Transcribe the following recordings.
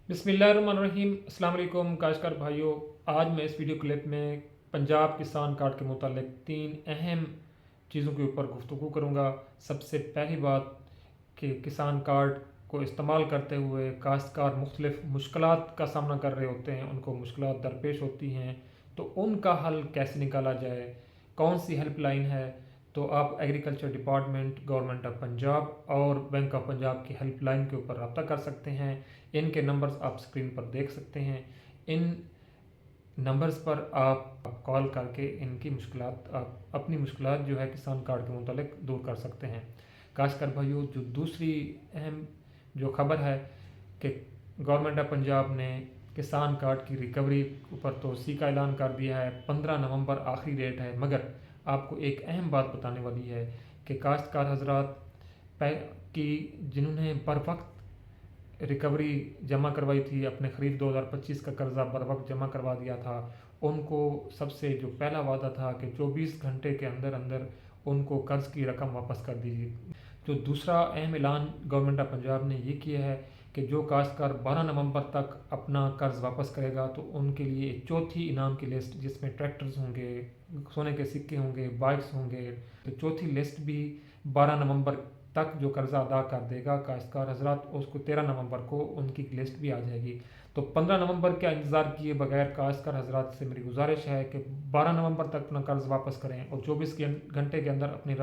बिस्मिल्लाहिर्रहमानिर्रहीम। अस्सलाम वालेकुम काश्तकार भाइयों। आज मैं इस वीडियो क्लिप में पंजाब किसान कार्ड के मुतालिक 3 अहम चीज़ों के ऊपर गुफ्तगू करूँगा। सबसे पहली बात कि किसान कार्ड को इस्तेमाल करते हुए काश्तकार मुख्तलिफ मुश्किलात का सामना कर रहे होते हैं, उनको मुश्किलात दरपेश होती हैं, तो उनका हल कैसे निकाला जाए, कौन सी हेल्प लाइन है। तो आप agriculture department, government of Punjab और बैंक ऑफ पंजाब की हेल्प लाइन के ऊपर रब्ता कर सकते हैं। इनके नंबर्स आप स्क्रीन पर देख सकते हैं। इन नंबर्स पर आप कॉल करके इनकी मुश्किलात, आप अपनी मुश्किलात जो है किसान कार्ड के मुतालिक दूर कर सकते हैं। काश्तकार भाइयों, जो दूसरी अहम जो खबर है कि गवर्नमेंट ऑफ पंजाब ने किसान कार्ड की रिकवरी ऊपर तोसी का ऐलान कर दिया है। 15 नवंबर आखिरी डेट है, मगर आपको एक अहम बात बताने वाली है कि काश्तकार हजरात की जिन्होंने बर वक्त रिकवरी जमा करवाई थी, अपने खरीफ 2025 का कर्ज़ा बर वक्त जमा करवा दिया था, उनको सबसे जो पहला वादा था कि 24 घंटे के अंदर अंदर उनको कर्ज़ की रकम वापस कर दीजिए। जो दूसरा अहम ऐलान गवर्नमेंट ऑफ पंजाब ने ये किया है कि जो काश्तकार 12 नवंबर तक अपना कर्ज़ वापस करेगा तो उनके लिए एक चौथी इनाम की लिस्ट, जिसमें ट्रैक्टर्स होंगे, सोने के सिक्के होंगे, बाइक्स होंगे, तो चौथी लिस्ट भी 12 नवंबर तक जो कर्ज़ा अदा कर देगा काश्तकार हजरात, उसको 13 नवंबर को उनकी लिस्ट भी आ जाएगी। तो 15 नवंबर का इंतज़ार किए बगैर काश्तकार हजरात से मेरी गुजारिश है कि 12 नवंबर तक अपना कर्ज़ वापस करें और 24 घंटे के अंदर अपनी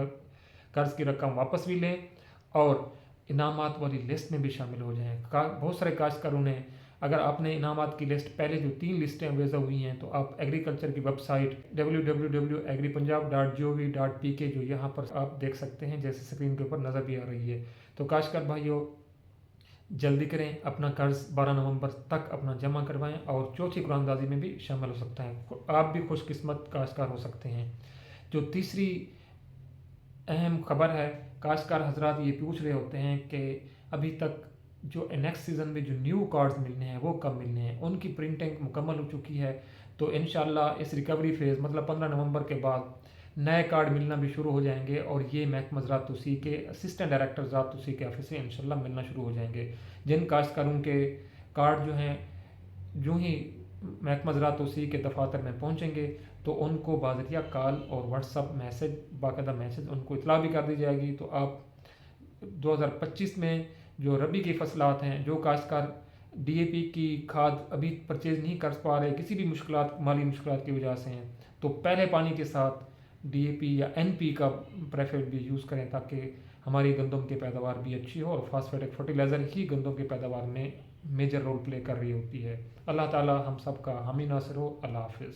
कर्ज़ की रकम वापस भी लें और इनामात वाली लिस्ट में भी शामिल हो जाएँ। बहुत सारे काश्तकारों ने, अगर आपने इनामात की लिस्ट, पहले जो 3 लिस्टें वेज़ा हुई हैं, तो आप एग्रीकल्चर की वेबसाइट www.agripunjab.gov.pk जो यहाँ पर आप देख सकते हैं, जैसे स्क्रीन के ऊपर नज़र भी आ रही है। तो काश्तकार भाइयों, जल्दी करें, अपना कर्ज़ 12 नवंबर तक अपना जमा करवाएं और चौथी कुरानदाजी में भी शामिल हो सकता है। आप भी खुशकिस्मत काश्तकार हो सकते हैं। जो तीसरी अहम खबर है, काश्तकार हजरात ये पूछ रहे होते हैं कि अभी तक जो नेक्स्ट सीज़न में जो न्यू कार्ड्स मिलने हैं वो कब मिलने हैं। उनकी प्रिंटिंग मुकम्मल हो चुकी है, तो इंशाल्लाह इस रिकवरी फेज़ मतलब 15 नवंबर के बाद नए कार्ड मिलना भी शुरू हो जाएंगे और ये महकमा ज़राअत तोसी के असिस्टेंट डायरेक्टर ज़राअत तोसी के ऑफिस से इंशाल्लाह मिलना शुरू हो जाएंगे। जिन काश्तकारों के कार्ड जो हैं, जो ही महकमा ज़राअत तोसी के दफातर में पहुँचेंगे तो उनको बाज़रिया कॉल और व्हाट्सअप मैसेज, बाकायदा मैसेज उनको इतला भी कर दी जाएगी। तो आप 2025 में जो रबी की फसलात हैं, जो काश्तकार डीएपी की खाद अभी परचेज़ नहीं कर पा रहे, किसी भी मुश्किलात, माली मुश्किलात की वजह से हैं, तो पहले पानी के साथ डीएपी या एनपी का प्रेफर्ड भी यूज़ करें, ताकि हमारी गंदम की पैदावार भी अच्छी हो। और फास्फेटिक फर्टिलाइज़र ही गंदम की पैदावार में मेजर रोल प्ले कर रही होती है। अल्लाह ताला हम सब का हामी नासिर हो। अल्लाह हाफिज़।